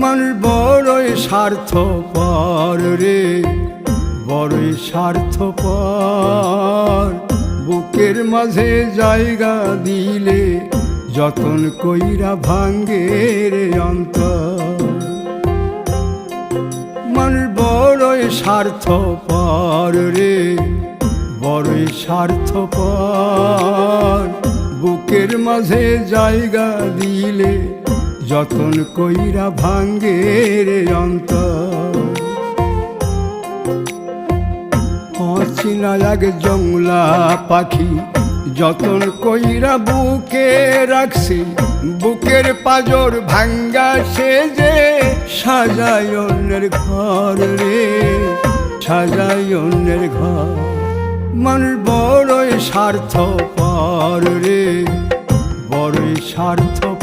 মানুষ বড়ই স্বার্থপর রে, বড়ই স্বার্থপর। বুকের মাঝে জায়গা দিলে যতন কইরা ভাঙ্গে রে অন্তর। মানুষ বড়ই স্বার্থপর রে, বড়ই স্বার্থপর। বুকের মাঝে জায়গা দিলে যতন কইরা ভাঙ্গে রে অন্তর। অচিনা এক জংলা পাখি যতন কইরা বুকে রাখছি, বুকের পাজর ভাঙ্গা সে যে সাজায় অন্যের ঘর রে, সাজায় অন্যের ঘর। মানুষ বড়ই স্বার্থপর রে, বড়ই স্বার্থপর।